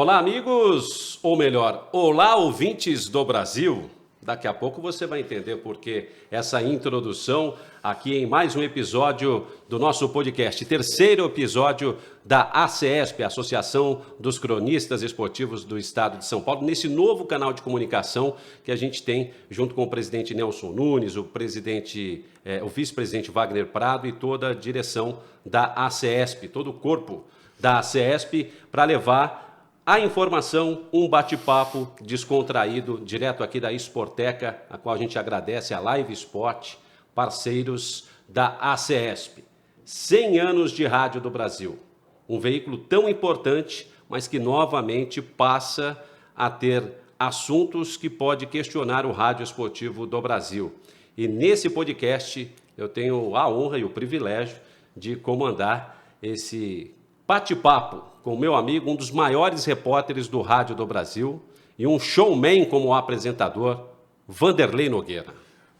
Olá, amigos, ou melhor, olá, ouvintes do Brasil. Daqui a pouco você vai entender por que essa introdução aqui em mais um episódio do nosso podcast, terceiro episódio da ACESP, Associação dos Cronistas Esportivos do Estado de São Paulo, nesse novo canal de comunicação que a gente tem junto com o presidente Nelson Nunes, o vice-presidente Wagner Prado e toda a direção da ACESP, todo o corpo da ACESP, para levar a informação, um bate-papo descontraído, direto aqui da Esporteca, a qual a gente agradece a Live Sport, parceiros da ACESP. 100 anos de rádio do Brasil. Um veículo tão importante, mas que novamente passa a ter assuntos que pode questionar o rádio esportivo do Brasil. E nesse podcast eu tenho a honra e o privilégio de comandar esse bate-papo com o meu amigo, um dos maiores repórteres do rádio do Brasil e um showman como apresentador, Vanderlei Nogueira.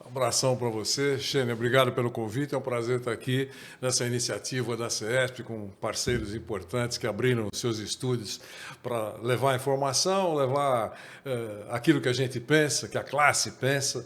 Um abração para você, Xênia, obrigado pelo convite, é um prazer estar aqui nessa iniciativa da CESP com parceiros importantes que abriram seus estúdios para levar informação, levar aquilo que a gente pensa, que a classe pensa,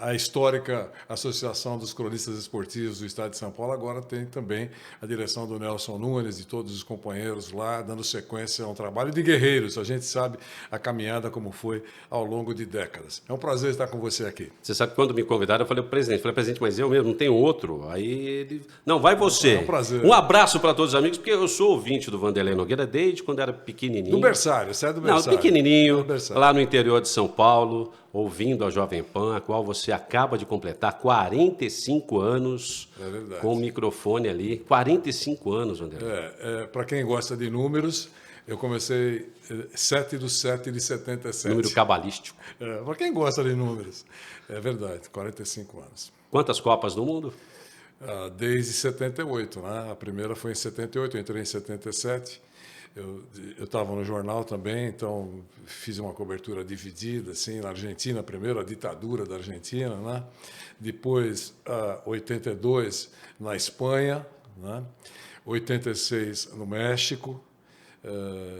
a histórica Associação dos Cronistas Esportivos do Estado de São Paulo agora tem também a direção do Nelson Nunes e todos os companheiros lá, dando sequência a um trabalho de guerreiros, a gente sabe a caminhada como foi ao longo de décadas. É um prazer estar com você aqui. Você sabe, quando me convidaram, eu falei, presidente, mas eu mesmo não tenho outro. Aí ele, não, vai você. É um prazer. Um abraço para todos os amigos, porque eu sou ouvinte do Vanderlei Nogueira desde quando era pequenininho. Do berçário, você é do berçário. Não, pequenininho, lá no interior de São Paulo, ouvindo a Jovem Pan, a qual você acaba de completar 45 anos com o microfone ali. 45 anos, Vanderlei. Para quem gosta de números, eu comecei 7/7 de 77. Número cabalístico. Para quem gosta de números, é verdade, 45 anos. Quantas Copas do Mundo? Desde 78, né? A primeira foi em 78, eu entrei em 77. Eu estava no jornal também, então fiz uma cobertura dividida, assim, na Argentina, primeiro a ditadura da Argentina, né? Depois, 82 na Espanha, né? 86 no México,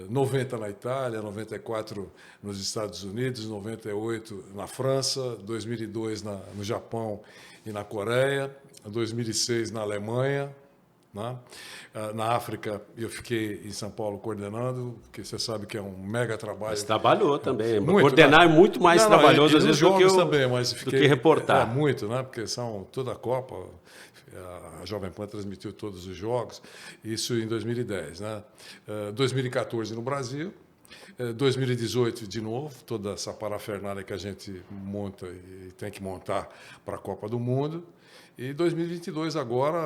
90 na Itália, 94 nos Estados Unidos, 98 na França, 2002 no Japão e na Coreia, 2006 na Alemanha, né? Na África eu fiquei em São Paulo coordenando, porque você sabe que é um mega trabalho. Mas trabalhou também. Muito, coordenar é muito mais trabalhoso às vezes do que reportar. Muito, né? Porque são toda a Copa. A Jovem Pan transmitiu todos os jogos, isso em 2010. Né? 2014 no Brasil, 2018 de novo, toda essa parafernália que a gente monta e tem que montar para a Copa do Mundo. E 2022 agora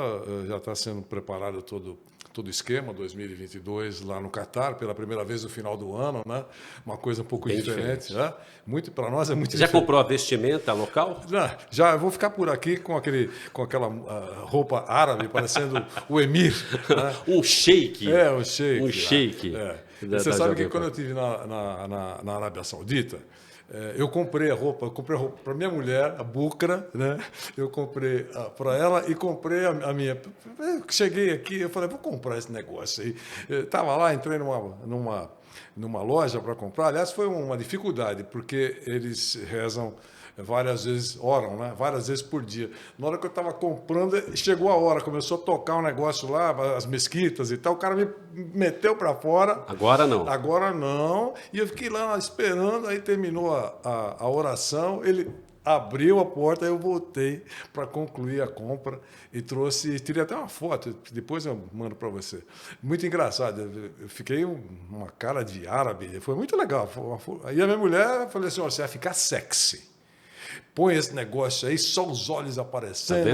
já está sendo preparado todo o esquema, 2022 lá no Catar, pela primeira vez no final do ano, né? Uma coisa um pouco diferente. Né? Muito, para nós é muito diferente. Já comprou a vestimenta local? Já, eu vou ficar por aqui com aquela roupa árabe, parecendo o Emir. Né? Um sheik. Um sheik. Um sheik. Você sabe que quando eu estive na Arábia Saudita, eu comprei roupa para minha mulher, a Bucra, né? Eu comprei para ela e comprei a minha. Cheguei aqui, eu falei, vou comprar esse negócio aí. Estava lá, entrei numa loja para comprar. Aliás, foi uma dificuldade, porque eles rezam várias vezes, oram, né? Várias vezes por dia. Na hora que eu estava comprando, chegou a hora, começou a tocar um negócio lá, as mesquitas e tal, o cara me meteu para fora. Agora não. Agora não. E eu fiquei lá esperando, aí terminou a oração, ele abriu a porta, eu voltei para concluir a compra e tirei até uma foto, depois eu mando para você. Muito engraçado, eu fiquei uma cara de árabe, foi muito legal. Aí a minha mulher falou assim, você vai ficar sexy. Põe esse negócio aí, só os olhos aparecendo. Tá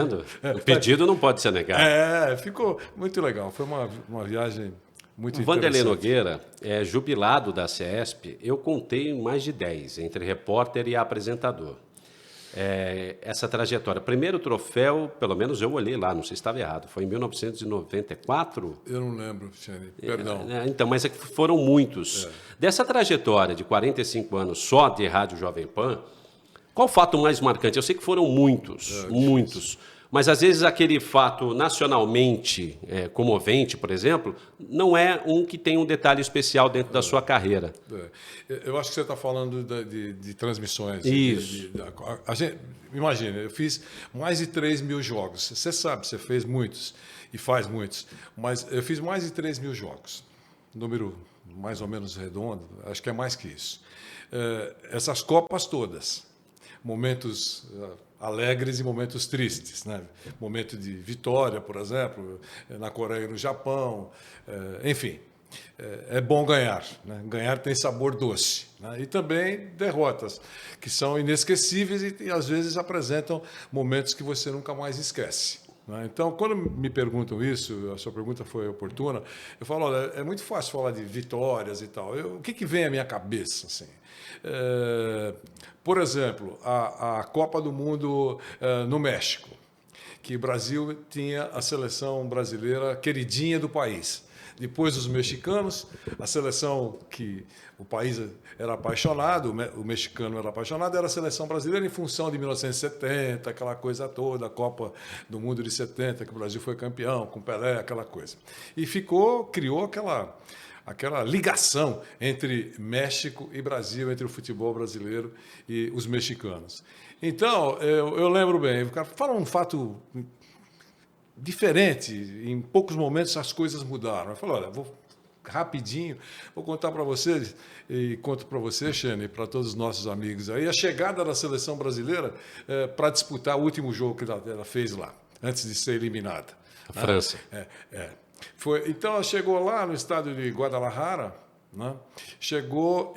vendo? O pedido não pode ser negado. Ficou muito legal. Foi uma viagem muito interessante. O Vanderlei Nogueira é jubilado da CESP. Eu contei mais de 10, entre repórter e apresentador. Essa trajetória. Primeiro troféu, pelo menos eu olhei lá, não sei se estava errado, foi em 1994? Eu não lembro, Xane, perdão. Então, mas foram muitos. Dessa trajetória de 45 anos só de Rádio Jovem Pan, qual o fato mais marcante? Eu sei que foram muitos, Mas, às vezes, aquele fato nacionalmente comovente, por exemplo, não é um que tem um detalhe especial dentro da sua carreira. Eu acho que você está falando de transmissões. Isso. Imagina, eu fiz mais de 3 mil jogos. Você sabe, você fez muitos e faz muitos, mas eu fiz mais de 3 mil jogos. Número mais ou menos redondo, acho que é mais que isso. Essas Copas todas, momentos alegres e momentos tristes, né? Momento de vitória, por exemplo, na Coreia e no Japão, enfim. É bom ganhar, né? Ganhar tem sabor doce, né? E também derrotas, que são inesquecíveis e às vezes apresentam momentos que você nunca mais esquece, né? Então, quando me perguntam isso, a sua pergunta foi oportuna, eu falo, olha, é muito fácil falar de vitórias e tal. O que vem à minha cabeça, assim? Por exemplo, a Copa do Mundo no México, que o Brasil tinha a seleção brasileira queridinha do país. Depois os mexicanos, a seleção que o país era apaixonado, o mexicano era apaixonado, era a seleção brasileira em função de 1970, aquela coisa toda, a Copa do Mundo de 70, que o Brasil foi campeão, com Pelé, aquela coisa. E criou aquela ligação entre México e Brasil, entre o futebol brasileiro e os mexicanos. Então, eu lembro bem, fala um fato diferente, em poucos momentos as coisas mudaram. Eu falei, olha, rapidinho, vou contar para vocês, e conto para você, Xene, e para todos os nossos amigos aí, a chegada da seleção brasileira para disputar o último jogo que ela fez lá, antes de ser eliminada. A França. Então, ela chegou lá no estádio de Guadalajara, né? Chegou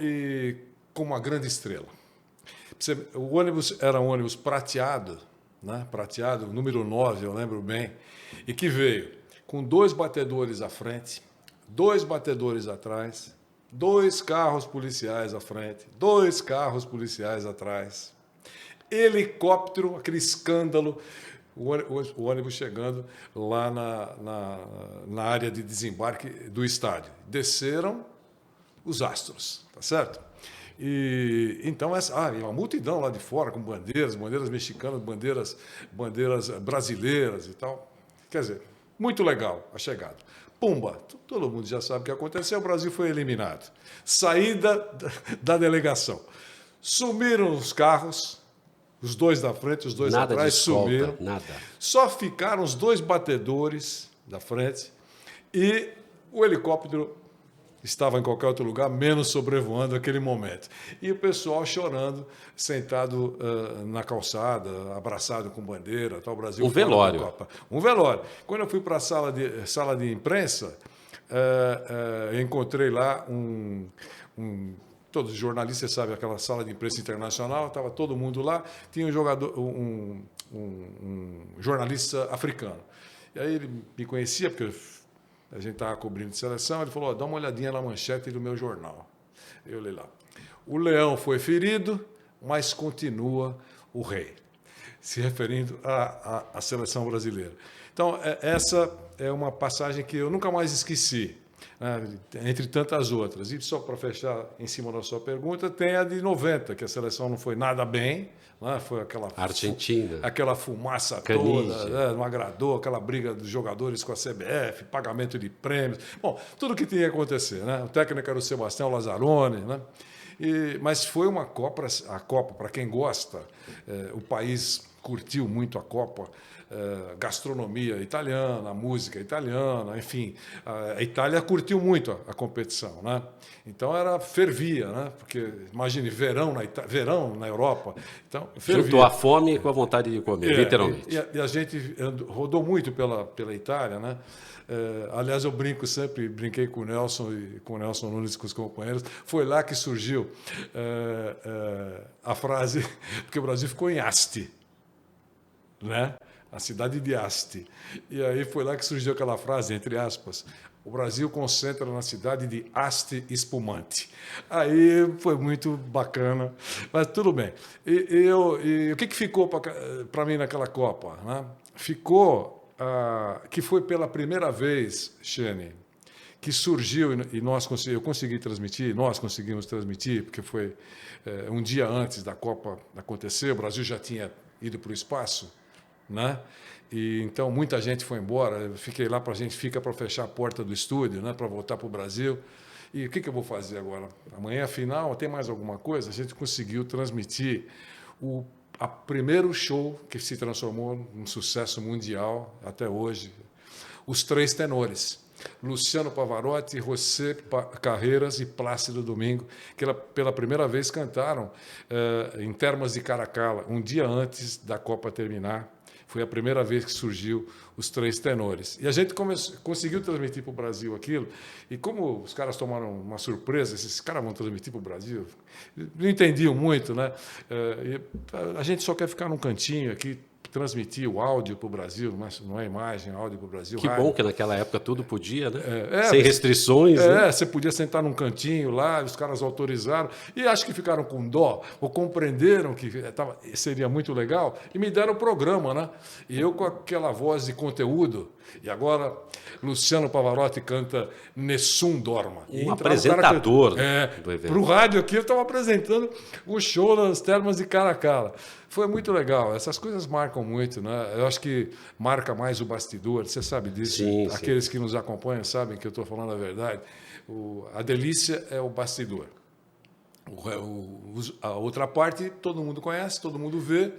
com uma grande estrela. O ônibus era um ônibus prateado, né? Prateado, número 9, eu lembro bem, e que veio com 2 batedores à frente, 2 batedores atrás, 2 carros policiais à frente, 2 carros policiais atrás, helicóptero, aquele escândalo, o ônibus chegando lá na área de desembarque do estádio. Desceram os astros, tá certo? E então uma multidão lá de fora com bandeiras mexicanas, bandeiras brasileiras e tal. Quer dizer, muito legal a chegada. Pumba, todo mundo já sabe o que aconteceu, o Brasil foi eliminado. Saída da delegação. Sumiram os carros, os 2 da frente, os 2 atrás, sumiram. Nada. Só ficaram os 2 batedores da frente e o helicóptero estava em qualquer outro lugar, menos sobrevoando aquele momento. E o pessoal chorando, sentado na calçada, abraçado com bandeira, tal, o Brasil. Um velório. Copa. Um velório. Quando eu fui para a sala de imprensa, eu encontrei lá todos os jornalistas, sabem, aquela sala de imprensa internacional, estava todo mundo lá, tinha um jornalista africano. E aí ele me conhecia, porque a gente estava cobrindo de seleção, ele falou, dá uma olhadinha na manchete do meu jornal. Eu li lá. O leão foi ferido, mas continua o rei. Se referindo à seleção brasileira. Então, essa é uma passagem que eu nunca mais esqueci, né, entre tantas outras. E só para fechar em cima da sua pergunta, tem a de 90, que a seleção não foi nada bem, né, foi aquela Argentina. Aquela fumaça Canige. toda, né, não agradou, aquela briga dos jogadores com a CBF, pagamento de prêmios. Bom, tudo que tinha que acontecer, né? O técnico era o Sebastião Lazzaroni, né? Mas foi uma Copa, para quem gosta, o país curtiu muito a Copa, gastronomia italiana, música italiana, enfim, a Itália curtiu muito a competição, né? Então fervia, né? Porque imagine verão na Europa, então fervia. Juntou a fome com a vontade de comer, literalmente. E a gente rodou muito pela Itália, né? Aliás, eu brinquei com o Nelson e com o Nelson Nunes, com os companheiros. Foi lá que surgiu a frase, porque o Brasil ficou em Asti, né? A cidade de Asti. E aí foi lá que surgiu aquela frase, entre aspas, o Brasil concentra na cidade de Asti Espumante. Aí foi muito bacana, mas tudo bem. E o que ficou para mim naquela Copa? Né? Ficou que foi pela primeira vez, Xene, que surgiu e eu consegui transmitir, nós conseguimos transmitir, porque foi um dia antes da Copa acontecer, o Brasil já tinha ido para o espaço, né? E então muita gente foi embora. Eu fiquei lá, para a gente fica para fechar a porta do estúdio, né? Para voltar para o Brasil. E o que eu vou fazer agora? Amanhã, afinal, tem mais alguma coisa? A gente conseguiu transmitir a primeiro show que se transformou num sucesso mundial até hoje. Os Três Tenores. Luciano Pavarotti, José Carreiras e Plácido Domingo, que pela primeira vez cantaram em Termas de Caracala, um dia antes da Copa terminar. Foi a primeira vez que surgiu os Três Tenores. E a gente conseguiu transmitir para o Brasil aquilo. E como os caras tomaram uma surpresa, esses caras vão transmitir para o Brasil, não entendiam muito, né? A gente só quer ficar num cantinho aqui, transmitir o áudio para o Brasil, não é imagem, áudio para o Brasil. Que rádio. bom que naquela época tudo podia, né? Sem restrições. Né? Você podia sentar num cantinho lá, os caras autorizaram, e acho que ficaram com dó, ou compreenderam que seria muito legal, e me deram o programa, né? E eu com aquela voz de conteúdo, e agora Luciano Pavarotti canta Nessun Dorma. Um apresentador do evento. Para o rádio aqui, eu estava apresentando o show das Termas de Caracala. Foi muito legal. Essas coisas marcam muito, né? Eu acho que marca mais o bastidor. Você sabe disso. Sim, Aqueles sim. que nos acompanham sabem que eu estou falando a verdade. A delícia é o bastidor. A outra parte todo mundo conhece, todo mundo vê,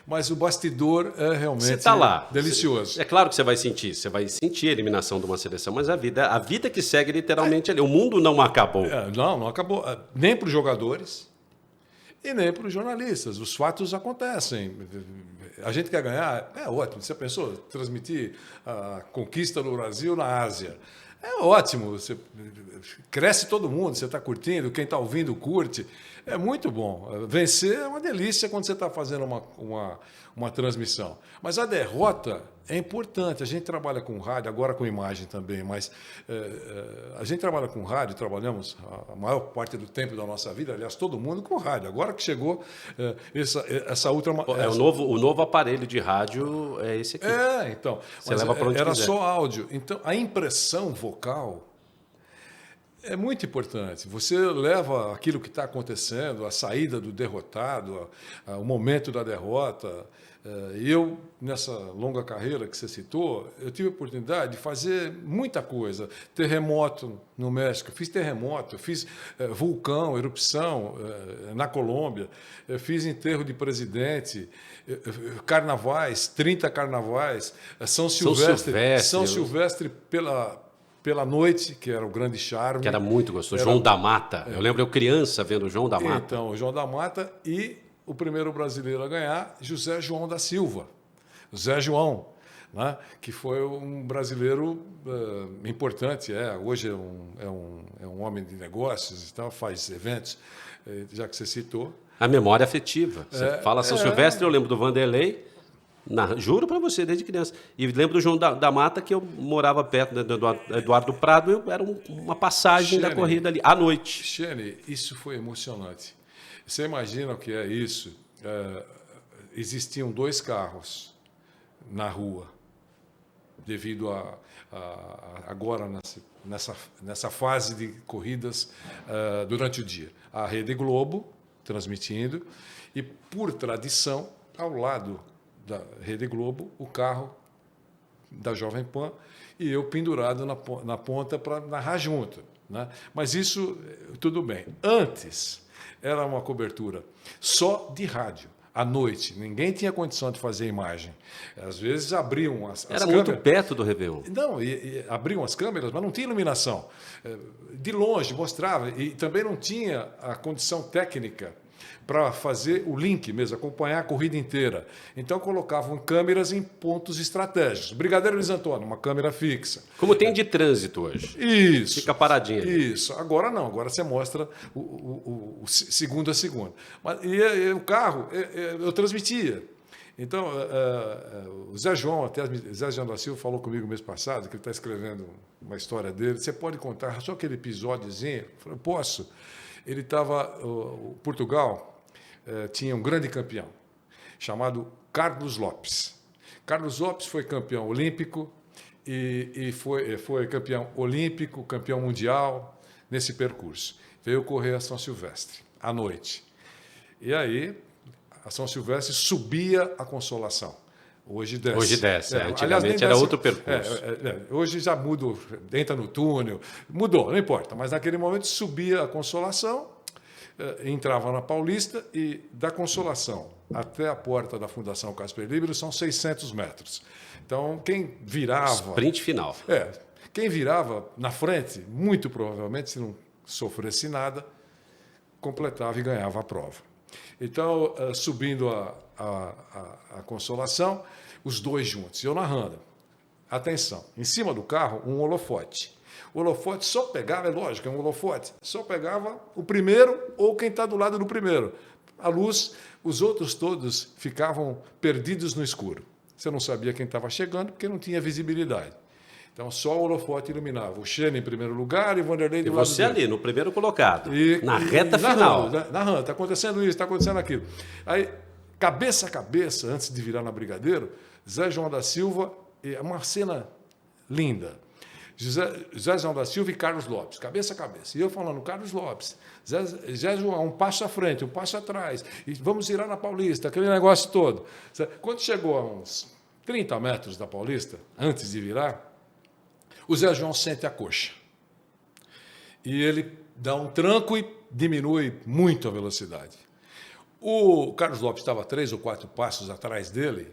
mas o bastidor é realmente você tá lá, delicioso. É claro que você vai sentir a eliminação de uma seleção, mas a vida que segue literalmente ali. O mundo não acabou. Não acabou. Nem para os jogadores e nem para os jornalistas. Os fatos acontecem. A gente quer ganhar, é ótimo. Você pensou transmitir a conquista do Brasil na Ásia? É ótimo. Cresce todo mundo, você está curtindo, quem está ouvindo curte. É muito bom. Vencer é uma delícia quando você está fazendo uma transmissão. Mas a derrota é importante. A gente trabalha com rádio, agora com imagem também, mas a gente trabalha com rádio, trabalhamos a maior parte do tempo da nossa vida, aliás, todo mundo com rádio. Agora que chegou essa outra... O novo aparelho de rádio é esse aqui. Então. Você leva para onde era quiser. só áudio. Então, a impressão vocal é muito importante. Você leva aquilo que está acontecendo, a saída do derrotado, o momento da derrota. Eu, nessa longa carreira que você citou, eu tive a oportunidade de fazer muita coisa. Terremoto no México, fiz terremoto, fiz vulcão, erupção na Colômbia, fiz enterro de presidente, carnavais, 30 carnavais, São Silvestre pela noite, que era o grande charme. Que era muito gostoso. João da Mata. Eu lembro eu criança vendo o João da Mata. Então, o João da Mata e o primeiro brasileiro a ganhar, José João da Silva. Zé João, né? Que foi um brasileiro importante. Hoje é um homem de negócios e tal, faz eventos, já que você citou. A memória afetiva. Você fala São Silvestre, eu lembro do Vanderlei. Juro para você, desde criança. E lembro do João da Mata, que eu morava perto do Eduardo Prado, era uma passagem da corrida ali, à noite. Xene, isso foi emocionante. Você imagina o que é isso? Existiam 2 carros na rua, devido agora nessa fase de corridas durante o dia. A Rede Globo transmitindo e, por tradição, ao lado da Rede Globo, o carro da Jovem Pan e eu pendurado na ponta para narrar junto, né? Mas isso, tudo bem. Antes, era uma cobertura só de rádio, à noite. Ninguém tinha condição de fazer imagem. Às vezes abriam as câmeras. Era muito perto do Réveillon. Não, e abriam as câmeras, mas não tinha iluminação. De longe, mostrava. E também não tinha a condição técnica para fazer o link mesmo, acompanhar a corrida inteira. Então, colocavam câmeras em pontos estratégicos. Brigadeiro Luiz Antônio, uma câmera fixa. Como tem de trânsito hoje. Isso. Fica paradinha. Isso. Agora não, agora você mostra o segundo a segundo. E o carro, eu transmitia. Então, o Zé João da Silva falou comigo mês passado, que ele está escrevendo uma história dele. Você pode contar só aquele episódiozinho? Eu falei, posso. Ele estava... Portugal tinha um grande campeão, chamado Carlos Lopes. Carlos Lopes foi campeão olímpico e foi campeão olímpico, campeão mundial nesse percurso. Veio correr a São Silvestre, à noite. E aí, a São Silvestre subia a Consolação. Hoje desce. Hoje desce. Antigamente aliás, nem era desce, outro percurso. Hoje já muda, entra no túnel, mudou, não importa. Mas naquele momento subia a Consolação, entrava na Paulista e da Consolação até a porta da Fundação Casper Libero são 600 metros. Então, quem virava... Sprint final. Quem virava na frente, muito provavelmente, se não sofresse nada, completava e ganhava a prova. Então, subindo a Consolação, os dois juntos, eu narrando. Atenção, em cima do carro, um holofote. O holofote só pegava, é lógico, é um holofote, só pegava o primeiro ou quem está do lado do primeiro. A luz, os outros todos ficavam perdidos no escuro. Você não sabia quem estava chegando porque não tinha visibilidade. Então, só o holofote iluminava. O Xene em primeiro lugar e o Vanderlei do lado dele. E você ali, no primeiro colocado, na reta final. Narrando, está acontecendo isso, está acontecendo aquilo. Aí, cabeça a cabeça, antes de virar na Brigadeiro, Zé João da Silva, é uma cena linda. Zé João da Silva e Carlos Lopes, cabeça a cabeça. E eu falando, Carlos Lopes, Zé João, um passo à frente, um passo atrás, e vamos virar na Paulista, aquele negócio todo. Quando chegou a uns 30 metros da Paulista, antes de virar, o Zé João sente a coxa. E ele dá um tranco e diminui muito a velocidade. O Carlos Lopes estava 3 ou 4 passos atrás dele,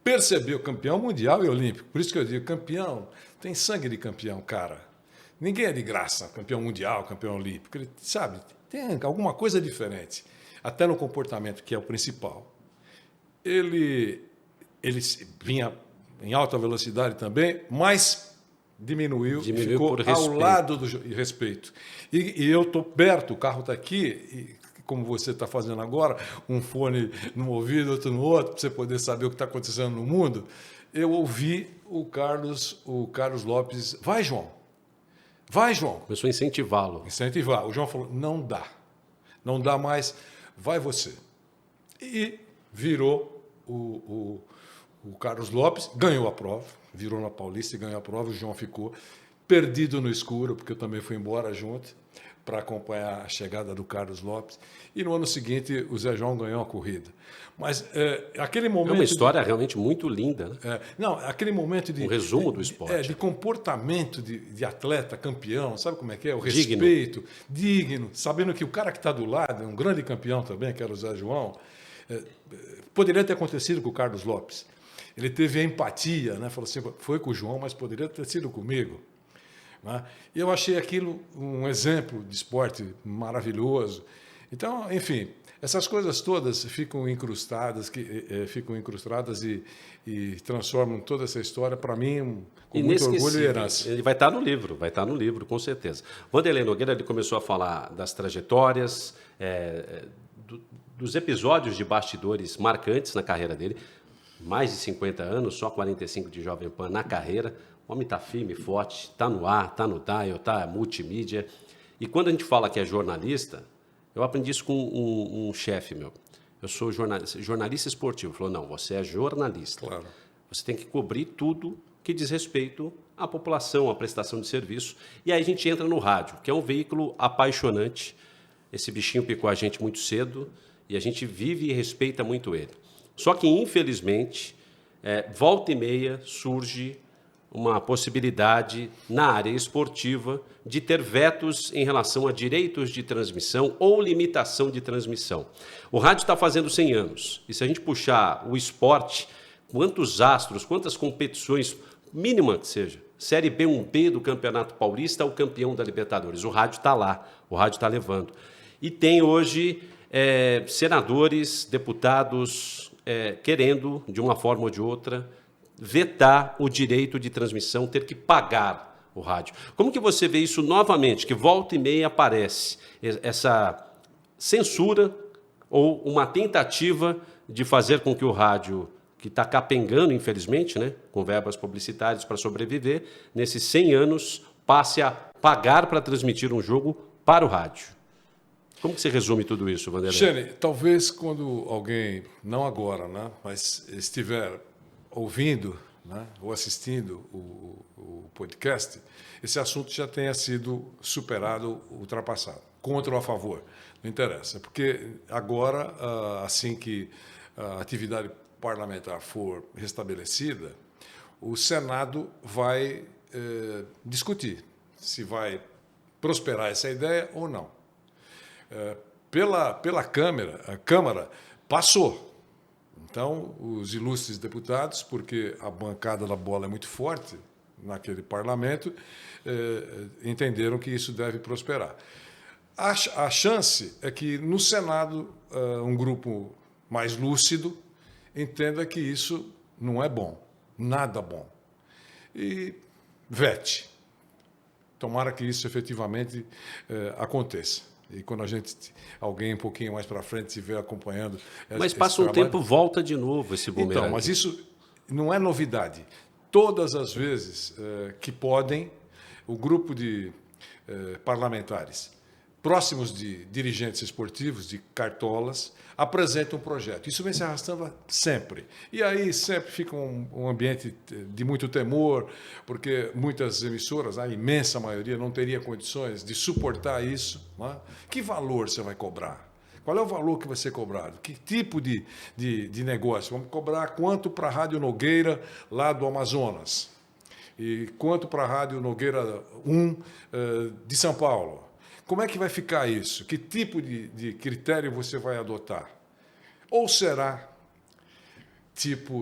percebeu, campeão mundial e olímpico. Por isso que eu digo, campeão, tem sangue de campeão, cara. Ninguém é de graça, campeão mundial, campeão olímpico. Ele, sabe, tem alguma coisa diferente. Até no comportamento, que é o principal. Ele vinha em alta velocidade também, mas diminuiu ficou ao lado do respeito. E eu estou perto, o carro está aqui, e, como você está fazendo agora, um fone num ouvido, outro no outro, para você poder saber o que está acontecendo no mundo. Eu ouvi o Carlos Lopes, vai, João. Começou a incentivá-lo. Incentivar. O João falou, não dá mais, vai você. E virou o Carlos Lopes, ganhou a prova, virou na Paulista e ganhou a prova, o João ficou perdido no escuro, porque eu também fui embora junto, para acompanhar a chegada do Carlos Lopes. E no ano seguinte, o Zé João ganhou a corrida. Mas aquele momento... É uma história realmente muito linda, né? Não, aquele momento de... Um resumo do esporte. De comportamento de atleta campeão, sabe como é que é? O respeito, digno, sabendo que o cara que está do lado é um grande campeão também, que era o Zé João. Poderia ter acontecido com o Carlos Lopes. Ele teve a empatia, né? Falou assim, foi com o João, mas poderia ter sido comigo. Né? E eu achei aquilo um exemplo de esporte maravilhoso. Então, enfim, essas coisas todas ficam incrustadas, e transformam toda essa história, para mim, com muito orgulho e herança. Ele vai estar no livro, com certeza. Vanderlei Nogueira, ele começou a falar das trajetórias, dos episódios de bastidores marcantes na carreira dele. Mais de 50 anos, só 45 de Jovem Pan na carreira. O homem está firme, forte, está no ar, está no dial, está multimídia. E quando a gente fala que é jornalista, eu aprendi isso com um chefe meu. Eu sou jornalista esportivo. Ele falou, não, você é jornalista. Claro. Você tem que cobrir tudo que diz respeito à população, à prestação de serviço. E aí a gente entra no rádio, que é um veículo apaixonante. Esse bichinho picou a gente muito cedo e a gente vive e respeita muito ele. Só que, infelizmente, volta e meia surge uma possibilidade na área esportiva de ter vetos em relação a direitos de transmissão ou limitação de transmissão. O rádio está fazendo 100 anos, e se a gente puxar o esporte, quantos astros, quantas competições, mínima que seja, Série B, 1B do Campeonato Paulista, o campeão da Libertadores, o rádio está lá, o rádio está levando. E tem hoje senadores, deputados querendo, de uma forma ou de outra, vetar o direito de transmissão, ter que pagar o rádio. Como que você vê isso novamente, que volta e meia aparece essa censura ou uma tentativa de fazer com que o rádio, que está capengando, infelizmente, né, com verbas publicitárias para sobreviver, nesses 100 anos, passe a pagar para transmitir um jogo para o rádio? Como que você resume tudo isso, Vanderlei? Xene, talvez quando alguém, não agora, né, mas estiver ouvindo, né, ou assistindo o podcast, esse assunto já tenha sido superado, ultrapassado. Contra ou a favor, não interessa. Porque agora, assim que a atividade parlamentar for restabelecida, o Senado vai discutir se vai prosperar essa ideia ou não. Pela Câmara, a Câmara passou. Então, os ilustres deputados, porque a bancada da bola é muito forte naquele parlamento, entenderam que isso deve prosperar. A chance é que, no Senado, um grupo mais lúcido entenda que isso não é bom, nada bom, e vete. Tomara que isso efetivamente aconteça. E quando alguém um pouquinho mais para frente estiver acompanhando... Mas passa um tempo, volta de novo esse bumerangue. Então, mas isso não é novidade. Todas as vezes que podem, o grupo de parlamentares próximos de dirigentes esportivos, de cartolas, apresentam um projeto. Isso vem se arrastando sempre. E aí sempre fica um ambiente de muito temor, porque muitas emissoras, a imensa maioria, não teria condições de suportar isso. Não é? Que valor você vai cobrar? Qual é o valor que vai ser cobrado? Que tipo de negócio? Vamos cobrar quanto para a Rádio Nogueira, lá do Amazonas? E quanto para a Rádio Nogueira 1 de São Paulo? Como é que vai ficar isso? Que tipo de critério você vai adotar? Ou será,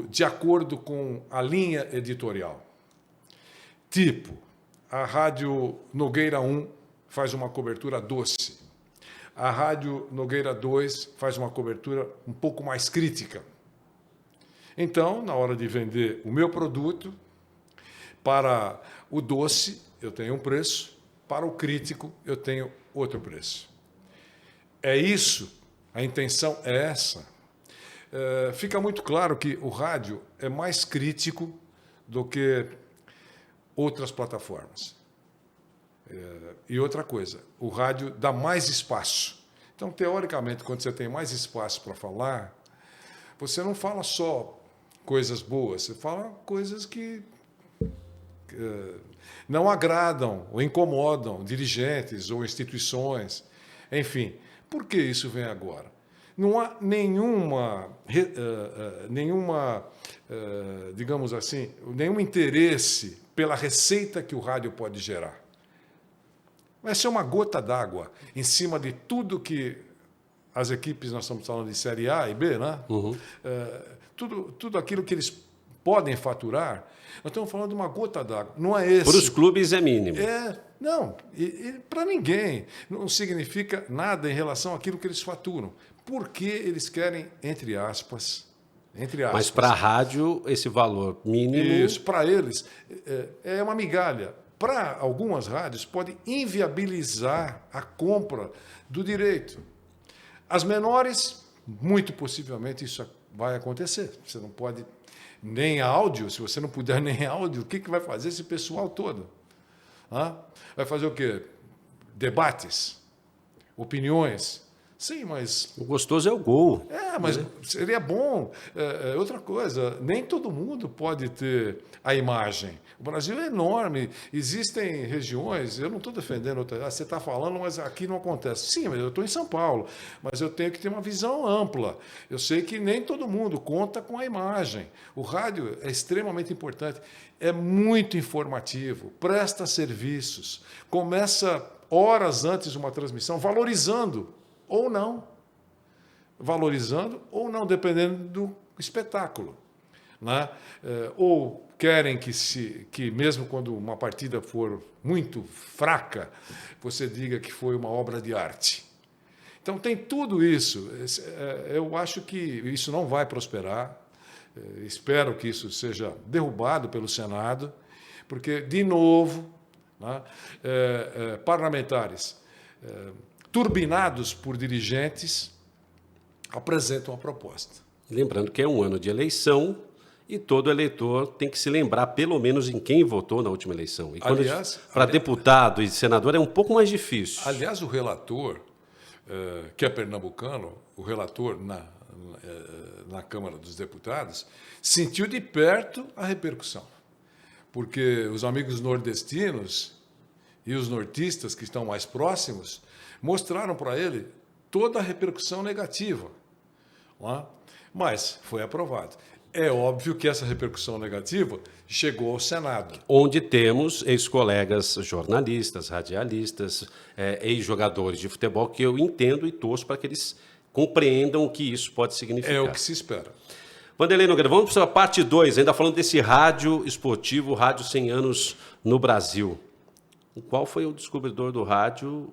de acordo com a linha editorial? A Rádio Nogueira 1 faz uma cobertura doce. A Rádio Nogueira 2 faz uma cobertura um pouco mais crítica. Então, na hora de vender o meu produto, para o doce eu tenho um preço, para o crítico eu tenho outro preço. É isso, a intenção é essa. Fica muito claro que o rádio é mais crítico do que outras plataformas. E outra coisa, o rádio dá mais espaço. Então, teoricamente, quando você tem mais espaço para falar, você não fala só coisas boas, você fala coisas que não agradam ou incomodam dirigentes ou instituições. Enfim, por que isso vem agora? Não há digamos assim, nenhum interesse pela receita que o rádio pode gerar. Vai ser uma gota d'água em cima de tudo que as equipes, nós estamos falando de Série A e B, né? Uhum. Tudo aquilo que eles podem faturar, nós estamos falando de uma gota d'água. Não é esse. Para os clubes é mínimo. Não, para ninguém. Não significa nada em relação àquilo que eles faturam. Por que eles querem, entre aspas... Mas para a rádio, esse valor mínimo... Isso, para eles, é uma migalha. Para algumas rádios, pode inviabilizar a compra do direito. As menores, muito possivelmente, isso vai acontecer. Você não pode nem áudio, se você não puder nem áudio, o que vai fazer esse pessoal todo? Vai fazer o quê? Debates? Opiniões? Sim, mas... O gostoso é o gol. Mas seria bom. Outra coisa, nem todo mundo pode ter a imagem. O Brasil é enorme, existem regiões, eu não estou defendendo, você está falando, mas aqui não acontece. Sim, mas eu estou em São Paulo, mas eu tenho que ter uma visão ampla. Eu sei que nem todo mundo conta com a imagem. O rádio é extremamente importante, é muito informativo, presta serviços, começa horas antes de uma transmissão, valorizando ou não, dependendo do espetáculo. Né? Ou querem que mesmo quando uma partida for muito fraca, você diga que foi uma obra de arte. Então tem tudo isso. Eu acho que isso não vai prosperar. Espero que isso seja derrubado pelo Senado, porque, de novo, né, parlamentares turbinados por dirigentes apresentam a proposta. Lembrando que é um ano de eleição e todo eleitor tem que se lembrar, pelo menos, em quem votou na última eleição. E para deputado e senador é um pouco mais difícil. Aliás, o relator, que é pernambucano, o relator na Câmara dos Deputados, sentiu de perto a repercussão. Porque os amigos nordestinos e os nortistas que estão mais próximos mostraram para ele toda a repercussão negativa. Não é? Mas foi aprovado. É óbvio que essa repercussão negativa chegou ao Senado. Onde temos ex-colegas jornalistas, radialistas, ex-jogadores de futebol, que eu entendo e torço para que eles compreendam o que isso pode significar. É o que se espera. Vanderlei Nogueira, vamos para a parte 2, ainda falando desse rádio esportivo, rádio 100 anos no Brasil. Qual foi o descobridor do rádio?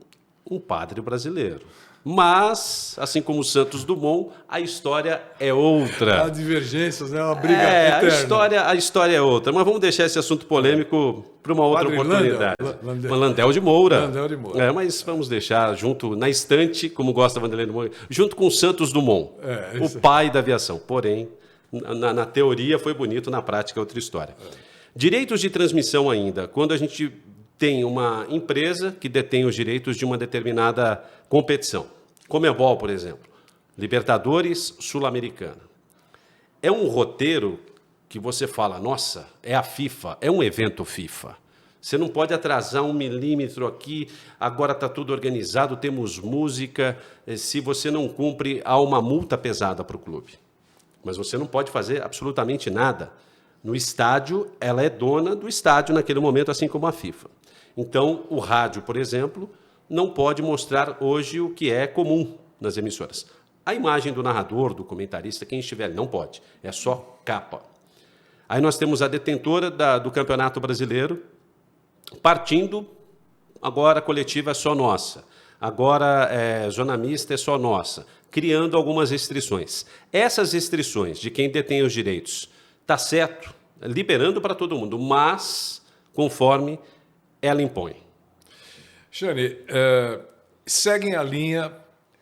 Um padre brasileiro. Mas, assim como Santos Dumont, a história é outra. Há divergências, né? Uma briga eterna. A história é outra. Mas vamos deixar esse assunto polêmico para uma outra oportunidade. Landel de Moura. Landel de Moura. Mas vamos deixar junto, na estante, como gosta Vanderlei de Moura, junto com Santos Dumont, o pai da aviação. Porém, na teoria foi bonito, na prática é outra história. Direitos de transmissão ainda. Quando a gente tem uma empresa que detém os direitos de uma determinada competição. Comebol, por exemplo, Libertadores Sul-Americana. É um roteiro que você fala, nossa, é a FIFA, é um evento FIFA. Você não pode atrasar 1 milímetro aqui, agora está tudo organizado, temos música. Se você não cumpre, há uma multa pesada para o clube. Mas você não pode fazer absolutamente nada. No estádio, ela é dona do estádio naquele momento, assim como a FIFA. Então, o rádio, por exemplo, não pode mostrar hoje o que é comum nas emissoras. A imagem do narrador, do comentarista, quem estiver, não pode. É só capa. Aí nós temos a detentora do Campeonato Brasileiro, partindo, agora a coletiva é só nossa. Agora zona mista é só nossa. Criando algumas restrições. Essas restrições de quem detém os direitos, está certo, liberando para todo mundo, mas conforme ela impõe. Xane, seguem a linha,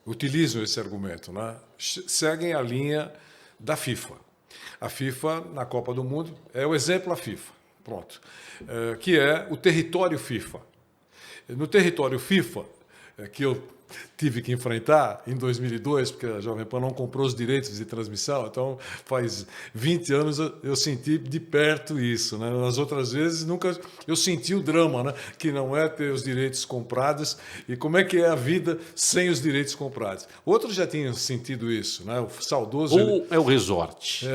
utilizam esse argumento, né? Seguem a linha da FIFA. A FIFA, na Copa do Mundo, é o exemplo da FIFA, pronto, que é o território FIFA. No território FIFA, que eu tive que enfrentar em 2002, porque a Jovem Pan não comprou os direitos de transmissão, então faz 20 anos eu senti de perto isso, né? Nas outras vezes nunca eu senti o drama, né? Que não é ter os direitos comprados e como é que é a vida sem os direitos comprados. Outros já tinham sentido isso, né? O saudoso é o resort.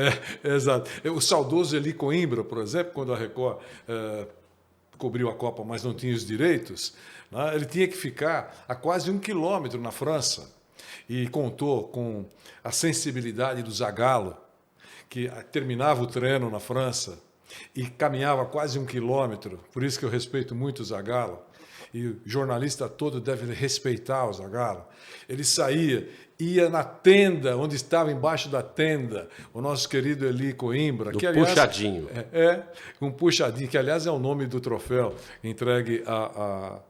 Exato. O saudoso Eli Coimbra, por exemplo, quando a Record cobriu a Copa, mas não tinha os direitos, né? Ele tinha que ficar a quase 1 quilômetro na França e contou com a sensibilidade do Zagallo, que terminava o treino na França e caminhava quase 1 quilômetro, por isso que eu respeito muito o Zagallo, e o jornalista todo deve respeitar o Zagallo. Ele saía, ia na tenda, onde estava embaixo da tenda, o nosso querido Eli Coimbra. Que, aliás, puxadinho. Um puxadinho, que aliás é o nome do troféu entregue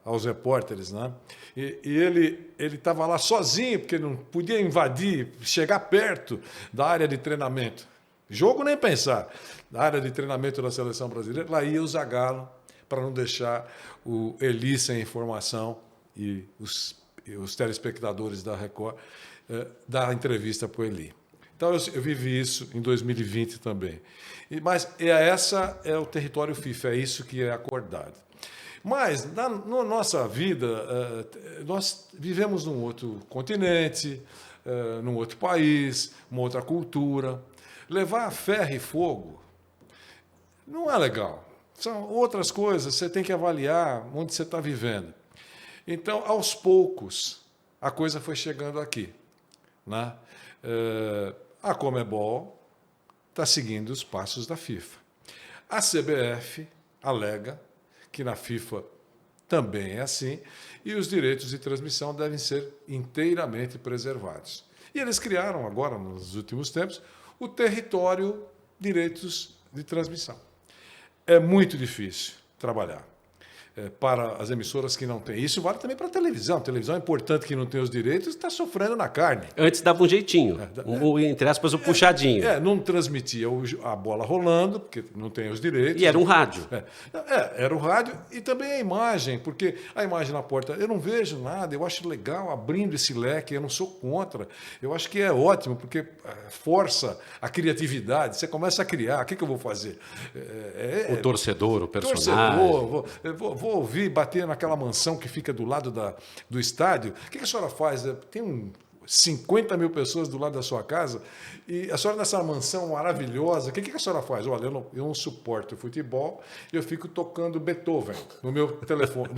aos repórteres, né? E ele estava lá sozinho, porque não podia invadir, chegar perto da área de treinamento. Jogo nem pensar. Da área de treinamento da seleção brasileira, lá ia o Zagallo, para não deixar o Eli sem informação e os telespectadores da Record dar entrevista para o Eli. Então, eu vivi isso em 2020 também. Mas essa é o território FIFA, é isso que é acordado. Mas, na nossa vida, nós vivemos num outro continente, num outro país, uma outra cultura. Levar a ferro e fogo não é legal. São outras coisas, você tem que avaliar onde você está vivendo. Então, aos poucos, a coisa foi chegando aqui, né? A Comebol está seguindo os passos da FIFA. A CBF alega que na FIFA também é assim, e os direitos de transmissão devem ser inteiramente preservados. E eles criaram agora, nos últimos tempos, o território direitos de transmissão. É muito difícil trabalhar para as emissoras que não têm. Isso vale também para a televisão. A televisão é importante que não tem os direitos, está sofrendo na carne. Antes dava um jeitinho, entre aspas, o puxadinho. Não transmitia a bola rolando, porque não tem os direitos. E era um rádio. Era o rádio e também a imagem, porque a imagem na porta, eu não vejo nada, eu acho legal abrindo esse leque, eu não sou contra. Eu acho que é ótimo, porque força a criatividade, você começa a criar, o que eu vou fazer? O torcedor, o personagem. Vou ouvir bater naquela mansão que fica do lado do estádio. O que a senhora faz? 50 mil pessoas do lado da sua casa, e a senhora nessa mansão maravilhosa, o que a senhora faz? Olha, eu não suporto futebol, eu fico tocando Beethoven no meu telefone,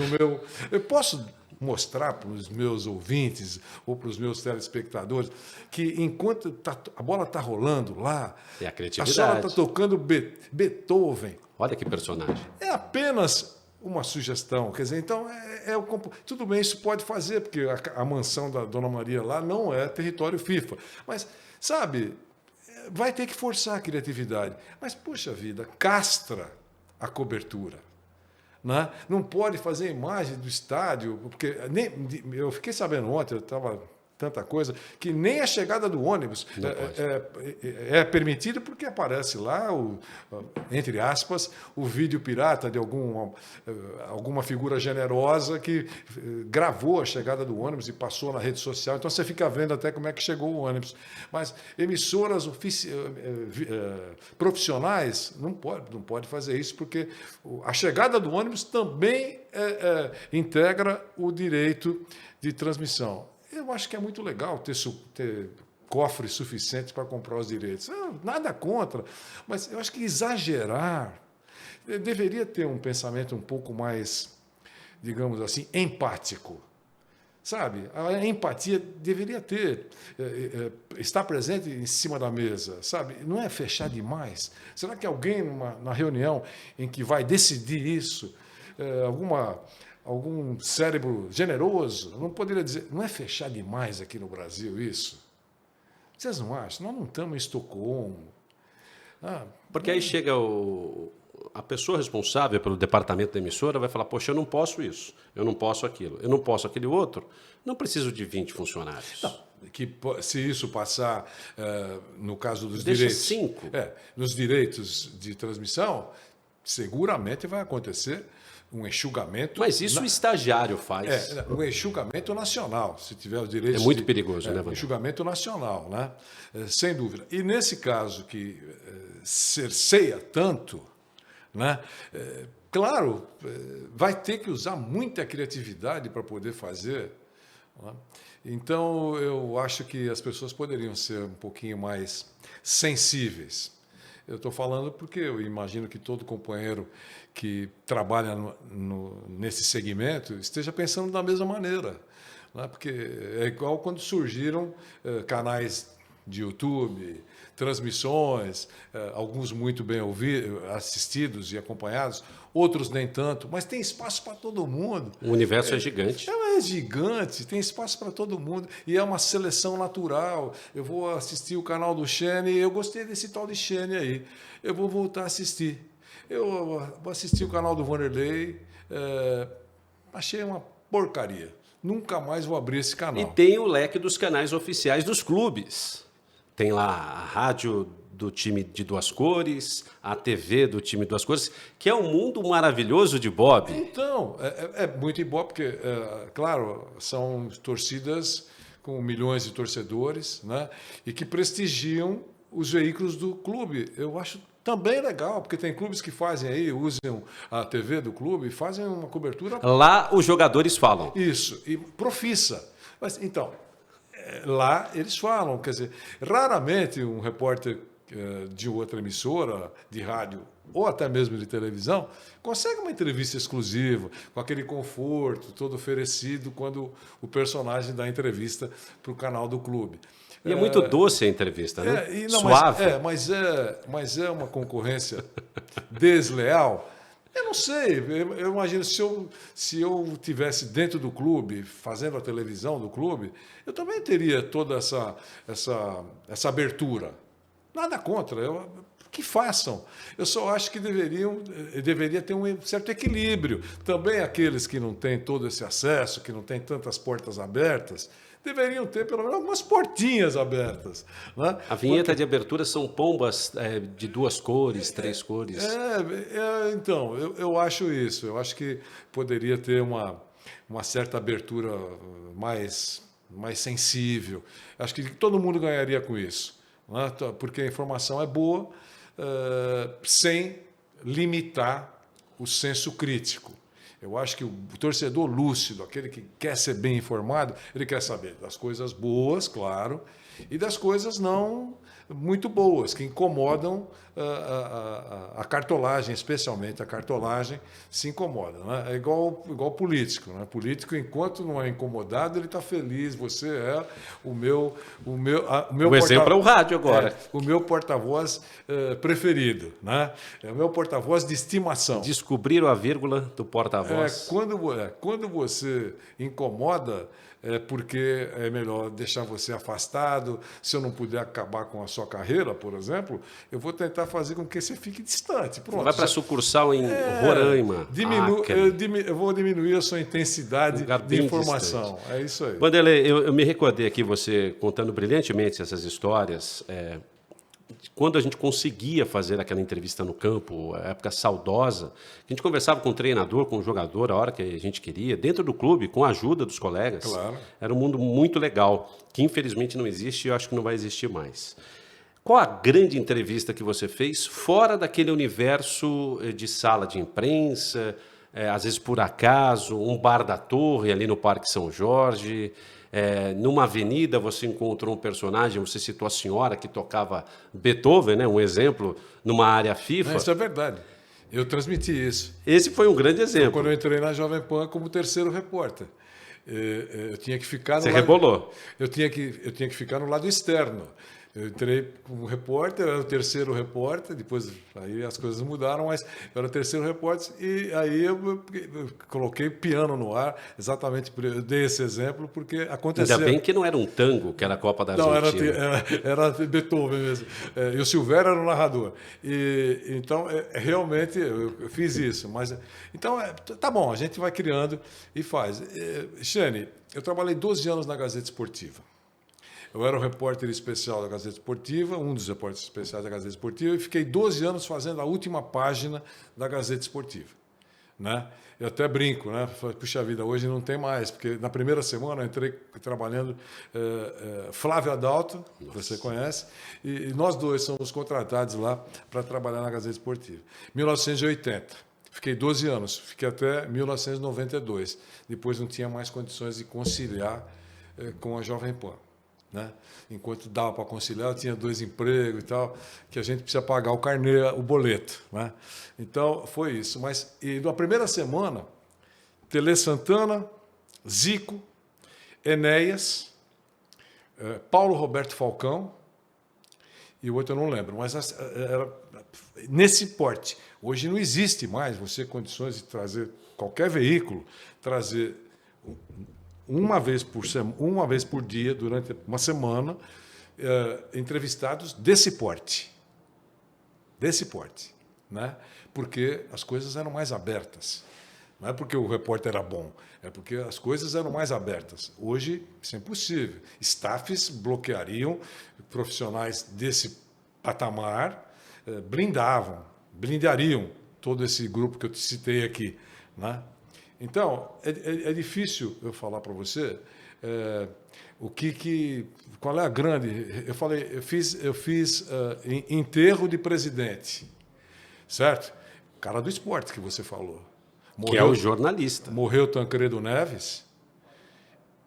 eu posso mostrar para os meus ouvintes ou para os meus telespectadores que enquanto a bola está rolando lá, é a criatividade. A senhora está tocando Beethoven. Olha que personagem. É apenas uma sugestão, quer dizer, então tudo bem, isso pode fazer, porque a mansão da Dona Maria lá não é território FIFA, mas, sabe, vai ter que forçar a criatividade, mas, puxa vida, castra a cobertura, né? Não pode fazer imagem do estádio, porque eu fiquei sabendo ontem, eu estava tanta coisa, que nem a chegada do ônibus é permitida porque aparece lá, entre aspas, o vídeo pirata de alguma figura generosa que gravou a chegada do ônibus e passou na rede social. Então você fica vendo até como é que chegou o ônibus. Mas emissoras profissionais não pode fazer isso, porque a chegada do ônibus também integra o direito de transmissão. Eu acho que é muito legal ter cofres suficientes para comprar os direitos. Nada contra, mas eu acho que exagerar deveria ter um pensamento um pouco mais, digamos assim, empático. Sabe? A empatia deveria estar presente em cima da mesa, sabe? Não é fechar demais. Será que alguém na reunião em que vai decidir isso, algum cérebro generoso, não poderia dizer, não é fechar demais aqui no Brasil isso? Vocês não acham? Nós não estamos em Estocolmo. Porque aí chega a pessoa responsável pelo departamento da emissora vai falar, poxa, eu não posso isso, eu não posso aquilo, eu não posso aquele outro, não preciso de 20 funcionários. Não, se isso passar, no caso dos Deixa direitos... 5. Nos direitos de transmissão, seguramente vai acontecer um enxugamento... Mas isso o estagiário faz. Um enxugamento nacional, se tiver os direitos... É muito perigoso, né, Wander? Enxugamento nacional, né? Sem dúvida. E nesse caso que cerceia tanto, né? Claro, vai ter que usar muita criatividade para poder fazer, né? Então, eu acho que as pessoas poderiam ser um pouquinho mais sensíveis. Eu estou falando porque eu imagino que todo companheiro que trabalha nesse segmento esteja pensando da mesma maneira, né? Porque é igual quando surgiram canais de YouTube, transmissões, alguns muito bem assistidos e acompanhados, outros nem tanto, mas tem espaço para todo mundo. O universo é gigante. É gigante, tem espaço para todo mundo e é uma seleção natural. Eu vou assistir o canal do Xene, eu gostei desse tal de Xene aí, eu vou voltar a assistir. Eu vou assistir o canal do Vanderlei, achei uma porcaria. Nunca mais vou abrir esse canal. E tem o leque dos canais oficiais dos clubes. Tem lá a rádio do time de duas cores, a TV do time de duas cores, que é um mundo maravilhoso de Bob. Então, é muito Ibope, porque, claro, são torcidas com milhões de torcedores, né, e que prestigiam os veículos do clube. Eu acho também legal, porque tem clubes que fazem aí, usam a TV do clube e fazem uma cobertura... Lá os jogadores falam. Isso, e profissa. Mas, então, lá eles falam, quer dizer, raramente um repórter de outra emissora, de rádio ou até mesmo de televisão, consegue uma entrevista exclusiva, com aquele conforto todo oferecido quando o personagem dá entrevista para o canal do clube. E é muito doce a entrevista, né? Suave. Mas é uma concorrência desleal. Eu não sei, eu imagino, se eu tivesse dentro do clube, fazendo a televisão do clube, eu também teria toda essa abertura. Nada contra, que façam. Eu só acho que deveria ter um certo equilíbrio. Também aqueles que não têm todo esse acesso, que não têm tantas portas abertas, deveriam ter pelo menos algumas portinhas abertas, né? A vinheta de abertura são pombas de duas cores, três cores. Então, eu acho isso. Eu acho que poderia ter uma certa abertura mais sensível. Acho que todo mundo ganharia com isso, né? Porque a informação é boa, sem limitar o senso crítico. Eu acho que o torcedor lúcido, aquele que quer ser bem informado, ele quer saber das coisas boas, claro, e das coisas não muito boas, que incomodam a cartolagem, especialmente a cartolagem, se incomoda. Né? É igual político. Né? Político, enquanto não é incomodado, ele está feliz. Você é o meu exemplo é o rádio agora. O meu porta-voz preferido. Né? É o meu porta-voz de estimação. Descobriram a vírgula do porta-voz. Quando você incomoda, é porque é melhor deixar você afastado. Se eu não puder acabar com a sua carreira, por exemplo, eu vou tentar fazer com que você fique distante. Pronto. Vai para a sucursal em Roraima. Eu vou diminuir a sua intensidade de informação. Distante. É isso aí. Vanderlei, eu me recordei aqui você contando brilhantemente essas histórias. Quando a gente conseguia fazer aquela entrevista no campo, a época saudosa, a gente conversava com o treinador, com o jogador, a hora que a gente queria, dentro do clube, com a ajuda dos colegas. Claro. Era um mundo muito legal, que infelizmente não existe e eu acho que não vai existir mais. Qual a grande entrevista que você fez fora daquele universo de sala de imprensa, às vezes por acaso, um bar da Torre ali no Parque São Jorge... numa avenida você encontrou um personagem, você citou a senhora que tocava Beethoven, né? Um exemplo, numa área FIFA. Isso é verdade. Eu transmiti isso. Esse foi um grande exemplo. Quando eu entrei na Jovem Pan como terceiro repórter. Eu tinha que ficar no Você rebolou. Eu tinha que ficar no lado externo. Eu entrei como repórter, eu era o terceiro repórter, depois aí as coisas mudaram, mas eu era o terceiro repórter e aí eu coloquei piano no ar, exatamente, eu dei esse exemplo, porque aconteceu... Ainda bem que não era um tango, que era a Copa da Argentina. Não, era Beethoven mesmo. E o Silvério era o narrador. Então, realmente, eu fiz isso. Mas, então, tá bom, a gente vai criando e faz. Xane, eu trabalhei 12 anos na Gazeta Esportiva. Eu era o repórter especial da Gazeta Esportiva, um dos repórteres especiais da Gazeta Esportiva, e fiquei 12 anos fazendo a última página da Gazeta Esportiva. Né? Eu até brinco, né? Puxa vida, hoje não tem mais, porque na primeira semana eu entrei trabalhando Flávio Adalto, que você conhece, e nós dois somos contratados lá para trabalhar na Gazeta Esportiva. 1980. Fiquei 12 anos, fiquei até 1992. Depois não tinha mais condições de conciliar com a Jovem Pan. Né? Enquanto dava para conciliar, eu tinha 2 empregos e tal, que a gente precisa pagar o carnê, o boleto. Né? Então, foi isso. Mas e na primeira semana, Tele Santana, Zico, Enéas, Paulo Roberto Falcão, e o outro eu não lembro, mas era nesse porte. Hoje não existe mais você condições de trazer qualquer veículo, trazer... uma vez por dia, durante uma semana, entrevistados desse porte. Desse porte. Né? Porque as coisas eram mais abertas. Não é porque o repórter era bom, é porque as coisas eram mais abertas. Hoje, isso é impossível. Staffs bloqueariam, profissionais desse patamar blindariam todo esse grupo que eu te citei aqui. Né? Então, é difícil eu falar para você qual é a grande... Eu fiz enterro de presidente, certo? Cara do esporte que você falou. Que é o jornalista. Morreu Tancredo Neves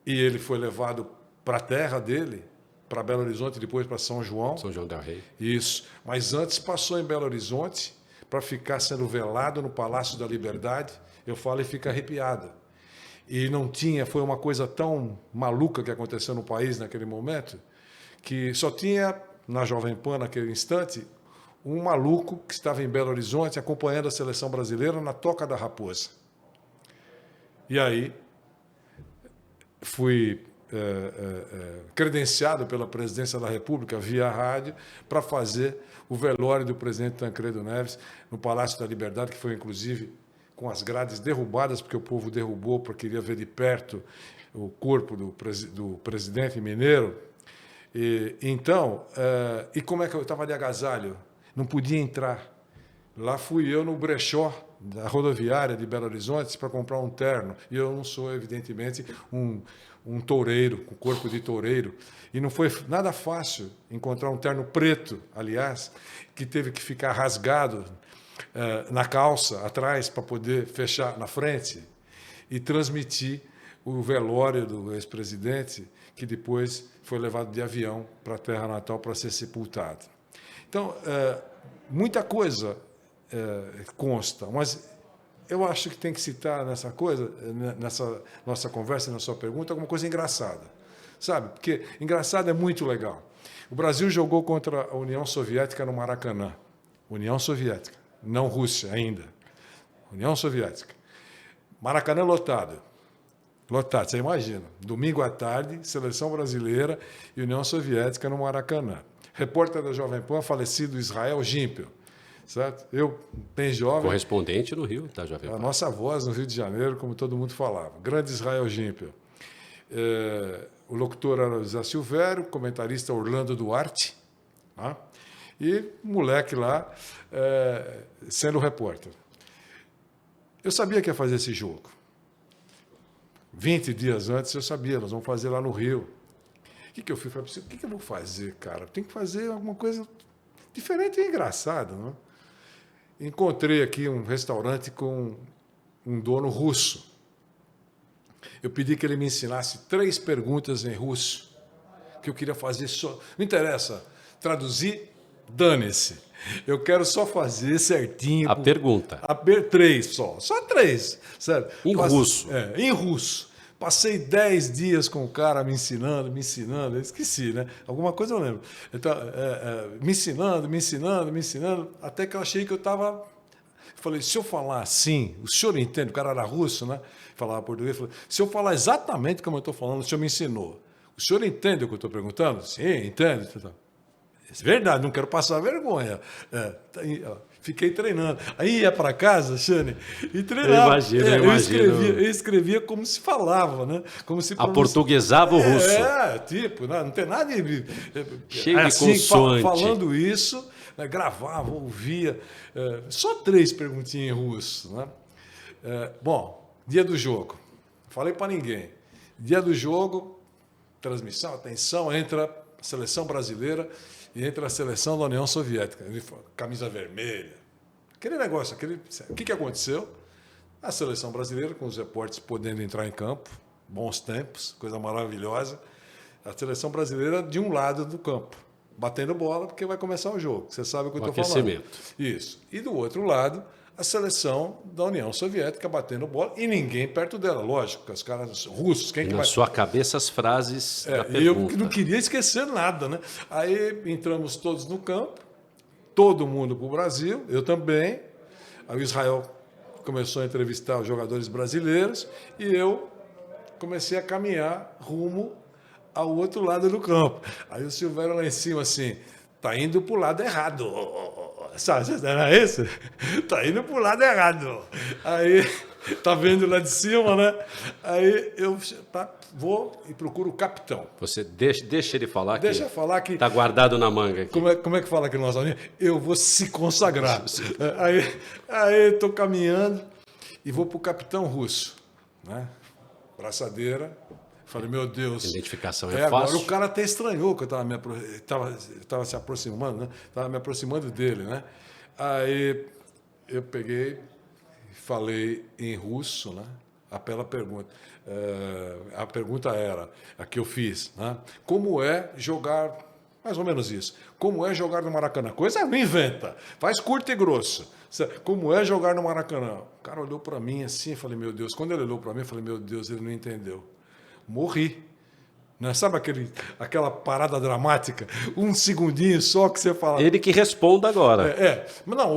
e ele foi levado para a terra dele, para Belo Horizonte, depois para São João. São João del Rei. Isso. Mas antes passou em Belo Horizonte para ficar sendo velado no Palácio da Liberdade. Eu falo e fico arrepiado. E não tinha, foi uma coisa tão maluca que aconteceu no país naquele momento, que só tinha, na Jovem Pan, naquele instante, um maluco que estava em Belo Horizonte acompanhando a seleção brasileira na Toca da Raposa. E aí fui credenciado pela Presidência da República, via rádio, para fazer o velório do presidente Tancredo Neves no Palácio da Liberdade, que foi, inclusive, com as grades derrubadas, porque o povo derrubou, porque queria ver de perto o corpo do presidente mineiro. Então, como é que eu estava de agasalho? Não podia entrar. Lá fui eu no brechó da rodoviária de Belo Horizonte para comprar um terno. E eu não sou, evidentemente, um toureiro, com corpo de toureiro. E não foi nada fácil encontrar um terno preto, aliás, que teve que ficar rasgado na calça, atrás, para poder fechar na frente e transmitir o velório do ex-presidente, que depois foi levado de avião para a terra natal para ser sepultado. Então, muita coisa consta, mas eu acho que tem que citar nessa coisa, nessa nossa conversa, na sua pergunta, alguma coisa engraçada. Sabe? Porque engraçado é muito legal. O Brasil jogou contra a União Soviética no Maracanã. União Soviética, não Rússia ainda. União Soviética. Maracanã lotado. Lotado, você imagina. Domingo à tarde, seleção brasileira e União Soviética no Maracanã. Repórter da Jovem Pan, falecido Israel Gimpel. Certo? Eu, bem jovem... Correspondente no Rio da Jovem Pan. A nossa voz no Rio de Janeiro, como todo mundo falava. Grande Israel Gimpel. O locutor era José Silvério, comentarista Orlando Duarte, né? E moleque lá sendo repórter. Eu sabia que ia fazer esse jogo. 20 dias antes eu sabia, nós vamos fazer lá no Rio. O que eu fiz? Falei, o que eu vou fazer, cara? Tem que fazer alguma coisa diferente e engraçada, não? Encontrei aqui um restaurante com um dono russo. Eu pedi que ele me ensinasse 3 perguntas em russo, que eu queria fazer só. Não interessa, traduzir, dane-se. Eu quero só fazer certinho. A pergunta. 3 só 3. Sério. Em russo. Em russo. Passei 10 dias com o cara me ensinando. Eu esqueci, né? Alguma coisa eu lembro. Então, me ensinando, até que eu achei que eu estava... Falei, se eu falar assim, o senhor entende? O cara era russo, né? Falava português. Falei, se eu falar exatamente como eu estou falando, o senhor me ensinou. O senhor entende o que eu estou perguntando? Sim, entende. É verdade, não quero passar vergonha. Fiquei treinando. Aí ia para casa, Xane, e treinava. Eu imagino. Eu escrevia como se falava, né? Como se aportuguesava o russo. Tipo, não tem nada de... Cheio de consoante. Falando isso, né, gravava, ouvia. Só 3 perguntinhas em russo, né? Bom, dia do jogo. Falei para ninguém. Dia do jogo, transmissão, atenção, entra a seleção brasileira e entra a seleção da União Soviética. Ele falou, camisa vermelha. Aquele negócio, o que aconteceu? A seleção brasileira, com os repórteres podendo entrar em campo, bons tempos, coisa maravilhosa. A seleção brasileira de um lado do campo, batendo bola, porque vai começar o jogo. Você sabe o que eu estou falando. Isso. E do outro lado, a seleção da União Soviética batendo bola e ninguém perto dela. Lógico, os caras russos. Quem que vai... sua cabeça as frases da pergunta. Eu não queria esquecer nada, né? Aí entramos todos no campo, todo mundo para o Brasil, eu também. Aí o Israel começou a entrevistar os jogadores brasileiros e eu comecei a caminhar rumo ao outro lado do campo. Aí o Silvério lá em cima assim, tá indo para o lado errado. Sabe, não era isso? Tá indo para o lado errado. Aí, tá vendo lá de cima, né? Aí eu vou e procuro o capitão. Você deixa ele falar aqui. Deixa eu falar que... Tá guardado na manga aqui. Como é que fala aqui no nosso aluno? Eu vou se consagrar. Aí estou caminhando e vou para o capitão russo, né? Braçadeira. Falei, meu Deus. A identificação é fácil. Agora o cara até estranhou que eu estava se aproximando, né? Estava me aproximando dele, né? Aí eu peguei, falei em russo, né? Aquela pergunta. A pergunta era, a que eu fiz, né? Como é jogar, mais ou menos isso, como é jogar no Maracanã? Coisa não inventa, faz curto e grosso. Como é jogar no Maracanã? O cara olhou para mim assim, falei, meu Deus. Quando ele olhou para mim, eu falei, meu Deus, ele não entendeu. Morri. Né? Sabe aquela parada dramática? Um segundinho só que você fala... Ele que responda agora. Mas não,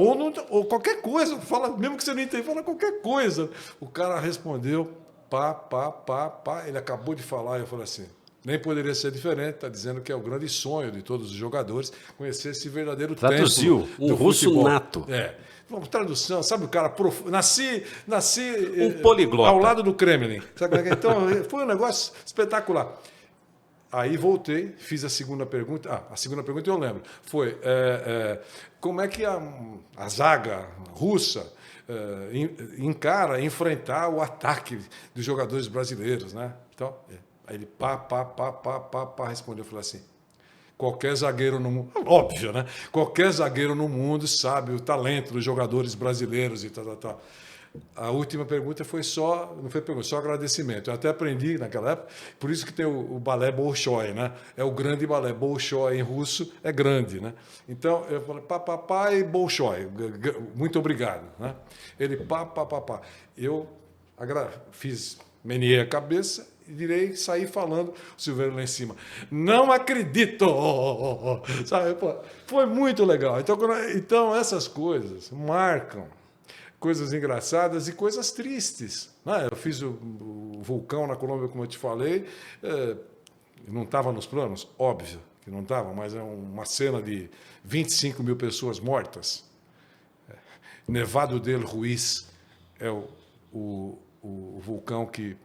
ou qualquer coisa. Fala, mesmo que você não entenda, fala qualquer coisa. O cara respondeu, pá. Ele acabou de falar e eu falei assim, nem poderia ser diferente, está dizendo que é o grande sonho de todos os jogadores conhecer esse verdadeiro Traduziu, templo do russo futebol. nato. Tradução, sabe o cara... Nasci um poliglota. Ao lado do Kremlin. Sabe? Então, foi um negócio espetacular. Aí voltei, fiz a segunda pergunta. A segunda pergunta eu lembro. Foi, como é que a zaga russa enfrentar o ataque dos jogadores brasileiros, né? Então, aí ele respondeu, falou assim, Qualquer zagueiro no mundo, óbvio, né? Qualquer zagueiro no mundo sabe o talento dos jogadores brasileiros e tal. A última pergunta foi só, não foi pergunta, só agradecimento. Eu até aprendi naquela época, por isso que tem o balé Bolshoi, né? É o grande balé. Bolshoi em russo é grande, né? Então eu falei, papai Bolshoi, muito obrigado, né? Ele pá. Eu meneei a cabeça e virei, saí falando, o Silvério lá em cima. Não acredito! Sabe? Pô, foi muito legal. Então essas coisas marcam. Coisas engraçadas e coisas tristes. Né? Eu fiz o vulcão na Colômbia, como eu te falei, não estava nos planos, óbvio que não estava, mas é uma cena de 25 mil pessoas mortas. Nevado del Ruiz é o vulcão que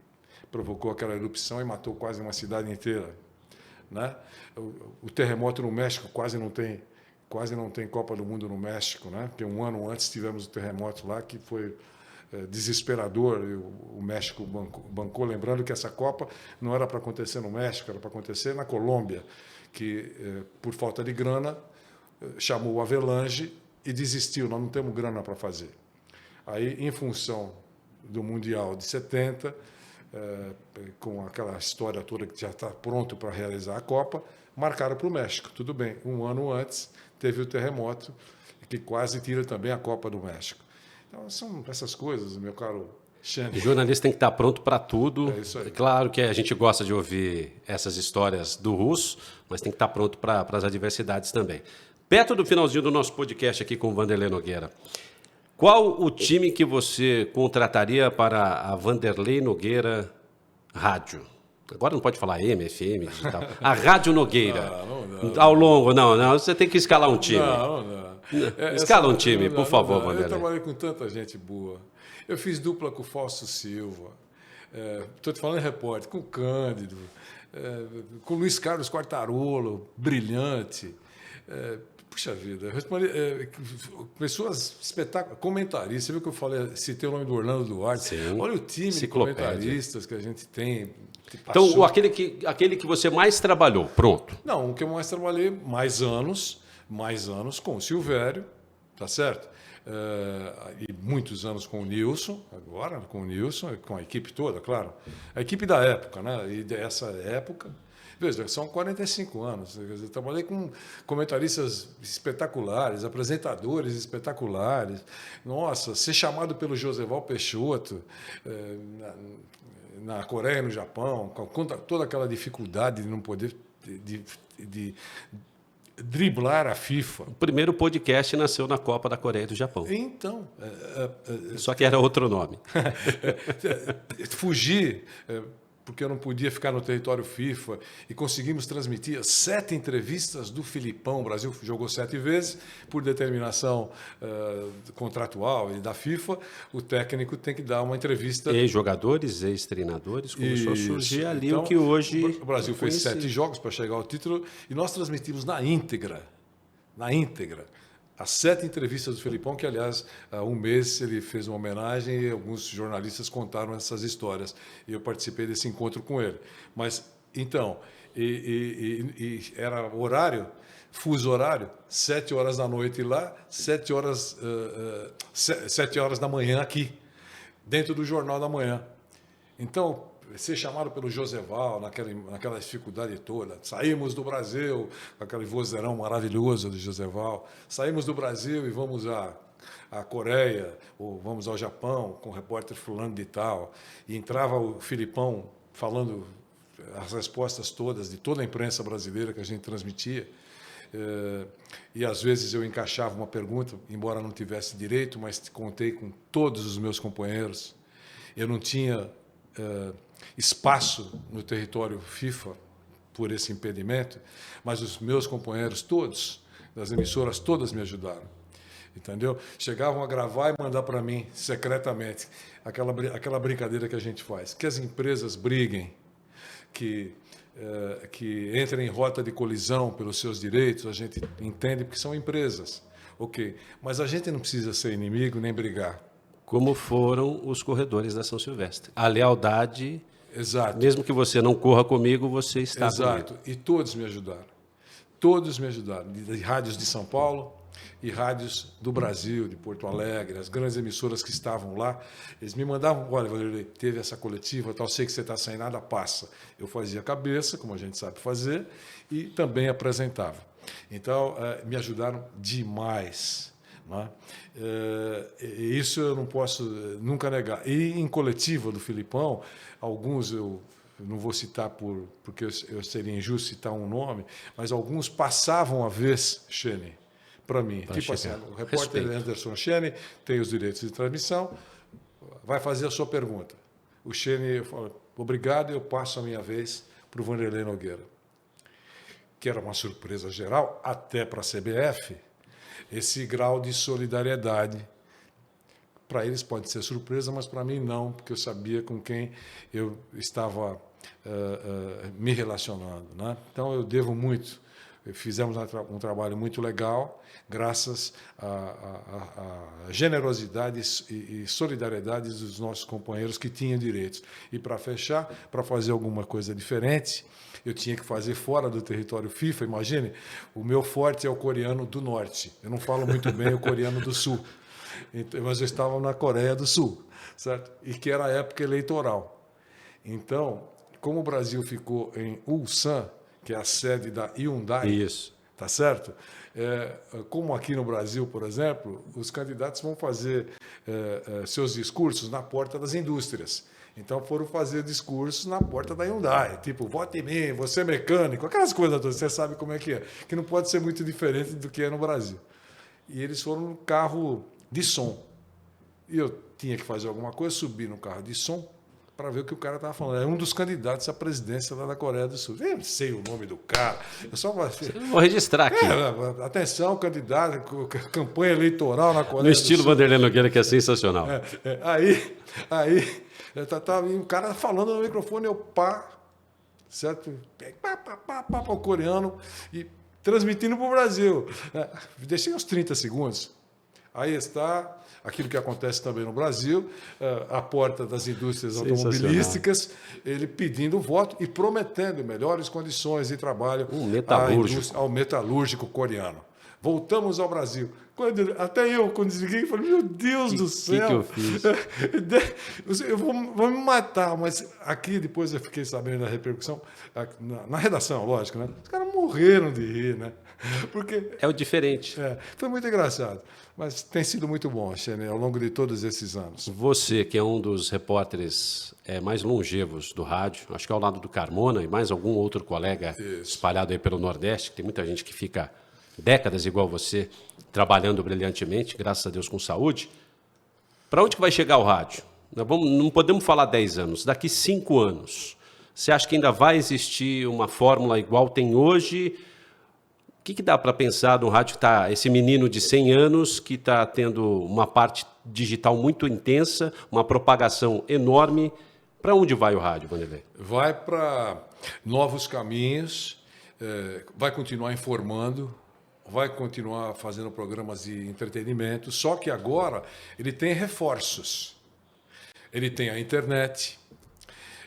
provocou aquela erupção e matou quase uma cidade inteira. Né? O terremoto no México quase não tem Copa do Mundo no México, né? Porque um ano antes tivemos o terremoto lá que foi desesperador. O México bancou, lembrando que essa Copa não era para acontecer no México, era para acontecer na Colômbia, que por falta de grana chamou o Avelange e desistiu. Nós não temos grana para fazer. Aí, em função do Mundial de 70, com aquela história toda que já está pronto para realizar a Copa, marcaram para o México. Tudo bem, um ano antes teve o terremoto, que quase tira também a Copa do México. Então, são essas coisas, meu caro Xande. O jornalista tem que estar pronto para tudo. É isso aí. Claro que a gente gosta de ouvir essas histórias do russo, mas tem que estar pronto para as adversidades também. Perto do finalzinho do nosso podcast aqui com o Vanderlei Nogueira, qual o time que você contrataria para a Vanderlei Nogueira Rádio? Agora não pode falar M, FM, digital. A Rádio Nogueira. Não. Ao longo, não. Você tem que escalar um time. Não. Escala um time, por favor, Vanderlei. Eu trabalhei com tanta gente boa. Eu fiz dupla com o Fausto Silva. Estou te falando em repórter, com o Cândido, com o Luiz Carlos Quartarolo, brilhante. Puxa vida, eu respondi, pessoas espetaculares, comentaristas. Você viu que eu falei, citei o nome do Orlando Duarte? Sim. Olha o time de comentaristas que a gente tem. Então, aquele que você mais trabalhou, pronto. Não, o que eu mais trabalhei mais anos com o Silvério, tá certo? E muitos anos com o Nilson, agora com o Nilson, com a equipe toda, claro. A equipe da época, né? E dessa época, veja, são 45 anos. Eu trabalhei com comentaristas espetaculares, apresentadores espetaculares. Nossa, ser chamado pelo Joseval Peixoto na Coreia e no Japão, com toda aquela dificuldade de não poder de driblar a FIFA. O primeiro podcast nasceu na Copa da Coreia e do Japão. Então... Só que era outro nome. Fugir... porque eu não podia ficar no território FIFA, e conseguimos transmitir 7 entrevistas do Filipão. O Brasil jogou 7 vezes, por determinação contratual e da FIFA, o técnico tem que dar uma entrevista. Ex-jogadores, ex-treinadores, começou a surgir ali então, o que hoje... O Brasil fez 7 jogos para chegar ao título, e nós transmitimos na íntegra, as 7 entrevistas do Felipão, que, aliás, há um mês ele fez uma homenagem e alguns jornalistas contaram essas histórias. E eu participei desse encontro com ele. Mas, então, era horário, fuso horário, 7 horas da noite lá, 7 horas da manhã aqui, dentro do Jornal da Manhã. Então, ser chamado pelo Joseval, naquela dificuldade toda. Saímos do Brasil, com aquele vozeirão maravilhoso do Joseval. Saímos do Brasil e vamos à Coreia, ou vamos ao Japão, com o repórter fulano de tal. E entrava o Filipão falando as respostas todas de toda a imprensa brasileira que a gente transmitia. E às vezes eu encaixava uma pergunta, embora não tivesse direito, mas contei com todos os meus companheiros. Eu não tinha... espaço no território FIFA por esse impedimento, mas os meus companheiros todos, das emissoras todas me ajudaram, entendeu? Chegavam a gravar e mandar para mim secretamente aquela brincadeira que a gente faz, que as empresas briguem, que entrem em rota de colisão pelos seus direitos, a gente entende porque são empresas, ok, mas a gente não precisa ser inimigo nem brigar. Como foram os corredores da São Silvestre. A lealdade, exato. Mesmo que você não corra comigo, você está exato. comigo. E todos me ajudaram. Todos me ajudaram, de rádios de São Paulo e rádios do Brasil, de Porto Alegre, as grandes emissoras que estavam lá. Eles me mandavam, olha, Vanderlei, teve essa coletiva, tal, sei que você está sem nada, passa. Eu fazia a cabeça, como a gente sabe fazer, e também apresentava. Então, me ajudaram demais. Né? Isso eu não posso nunca negar. E em coletiva do Filipão, alguns eu não vou citar porque eu seria injusto citar um nome, mas alguns passavam a vez, Xene, para mim. Tipo assim, o repórter Anderson Xene tem os direitos de transmissão, vai fazer a sua pergunta. O Xene fala, obrigado, eu passo a minha vez para o Vanderlei Nogueira. Que era uma surpresa geral, até para a CBF, esse grau de solidariedade. Para eles pode ser surpresa, mas para mim não, porque eu sabia com quem eu estava me relacionando. Né? Então, eu devo muito. Fizemos um trabalho muito legal, graças à generosidade e solidariedade dos nossos companheiros que tinham direitos. E, para fechar, para fazer alguma coisa diferente, eu tinha que fazer fora do território FIFA. Imagine, o meu forte é o coreano do norte. Eu não falo muito bem o coreano do sul. Mas eu estava na Coreia do Sul, certo? E que era a época eleitoral. Então, como o Brasil ficou em Ulsan, que é a sede da Hyundai, isso, tá certo? Como aqui no Brasil, por exemplo, os candidatos vão fazer seus discursos na porta das indústrias. Então, foram fazer discursos na porta da Hyundai, tipo, vote em mim, você é mecânico, aquelas coisas todas, você sabe como é, que não pode ser muito diferente do que é no Brasil. E eles foram no carro de som. E eu tinha que fazer alguma coisa, subir no carro de som para ver o que o cara estava falando. É um dos candidatos à presidência lá da Coreia do Sul. Eu não sei o nome do cara. Eu só vou registrar aqui. Atenção, candidato, campanha eleitoral na Coreia do Sul. No estilo Vanderlei Nogueira, que é sensacional. Aí tava o cara falando no microfone, eu certo? O coreano e transmitindo para o Brasil. Deixei uns 30 segundos. Aí está aquilo que acontece também no Brasil, a porta das indústrias automobilísticas, ele pedindo voto e prometendo melhores condições de trabalho ao metalúrgico coreano. Voltamos ao Brasil. Até eu, quando desliguei, falei, meu Deus do céu. O que eu fiz? Eu vou me matar, mas aqui depois eu fiquei sabendo da repercussão, na redação, lógico, né? Os caras morreram de rir, né? Porque é o diferente. Foi muito engraçado, mas tem sido muito bom, Xene, ao longo de todos esses anos. Você, que é um dos repórteres mais longevos do rádio, acho que ao lado do Carmona e mais algum outro colega espalhado aí pelo Nordeste, que tem muita gente que fica décadas igual você, trabalhando brilhantemente, graças a Deus com saúde. Para onde que vai chegar o rádio? Não podemos falar 10 anos, daqui 5 anos. Você acha que ainda vai existir uma fórmula igual tem hoje? O que dá para pensar no rádio que está esse menino de 100 anos que está tendo uma parte digital muito intensa, uma propagação enorme? Para onde vai o rádio, Vanderlei? Vai para novos caminhos, vai continuar informando, vai continuar fazendo programas de entretenimento, só que agora ele tem reforços. Ele tem a internet,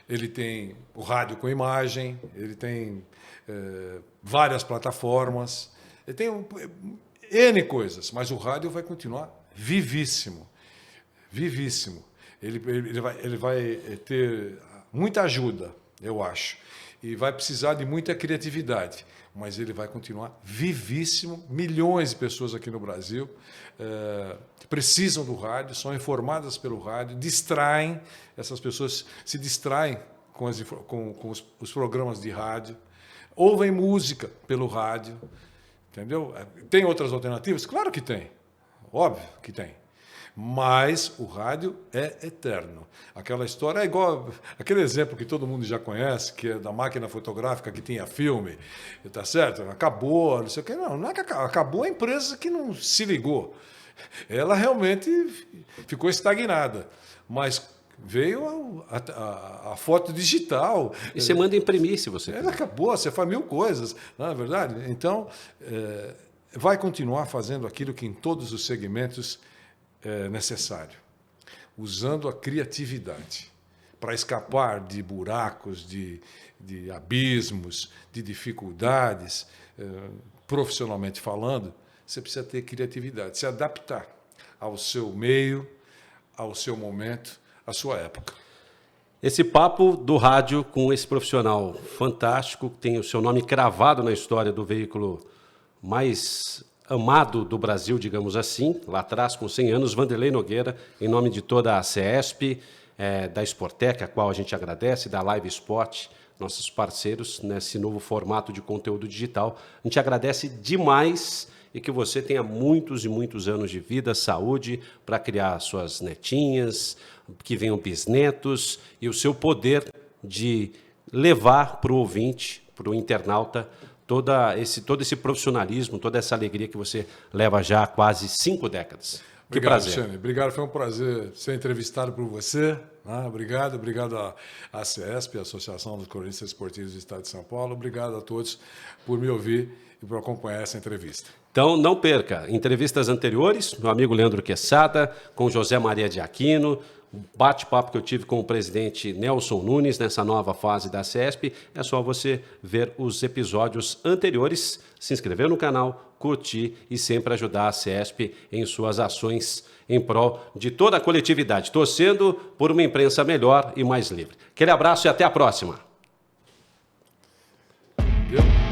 ele tem o rádio com imagem, ele tem várias plataformas, ele tem N coisas, mas o rádio vai continuar vivíssimo, vivíssimo. Ele vai ter muita ajuda, eu acho, e vai precisar de muita criatividade, mas ele vai continuar vivíssimo. Milhões de pessoas aqui no Brasil precisam do rádio, são informadas pelo rádio, distraem, essas pessoas se distraem com os programas de rádio, ouvem música pelo rádio, entendeu? Tem outras alternativas? Claro que tem, óbvio que tem. Mas o rádio é eterno. Aquela história é igual aquele exemplo que todo mundo já conhece, que é da máquina fotográfica que tinha filme, tá certo? Acabou, não sei o quê. Não é que acabou a empresa que não se ligou. Ela realmente ficou estagnada. Mas veio a foto digital. E você manda imprimir, se você quiser. Acabou, você faz 1000 coisas, não é verdade? Então, vai continuar fazendo aquilo que em todos os segmentos é necessário, usando a criatividade para escapar de buracos, de abismos, de dificuldades. profissionalmente falando, você precisa ter criatividade, se adaptar ao seu meio, ao seu momento, à sua época. Esse papo do rádio com esse profissional fantástico, que tem o seu nome cravado na história do veículo mais amado do Brasil, digamos assim, lá atrás, com 100 anos, Vanderlei Nogueira, em nome de toda a CESP, da Sportec, a qual a gente agradece, da Live Sport, nossos parceiros nesse novo formato de conteúdo digital. A gente agradece demais e que você tenha muitos e muitos anos de vida, saúde, para criar suas netinhas, que venham bisnetos, e o seu poder de levar para o ouvinte, para o internauta, todo esse profissionalismo, toda essa alegria que você leva já há quase 5 décadas. Que Obrigado, prazer. Alexandre. Obrigado, foi um prazer ser entrevistado por você. Obrigado à CESP, a Associação dos Cronistas Esportivos do Estado de São Paulo. Obrigado a todos por me ouvir e por acompanhar essa entrevista. Então, não perca entrevistas anteriores, meu amigo Leandro Quesada, com José Maria de Aquino, o bate-papo que eu tive com o presidente Nelson Nunes nessa nova fase da CESP. É só você ver os episódios anteriores, se inscrever no canal, curtir e sempre ajudar a CESP em suas ações em prol de toda a coletividade, torcendo por uma imprensa melhor e mais livre. Aquele abraço e até a próxima. Entendeu?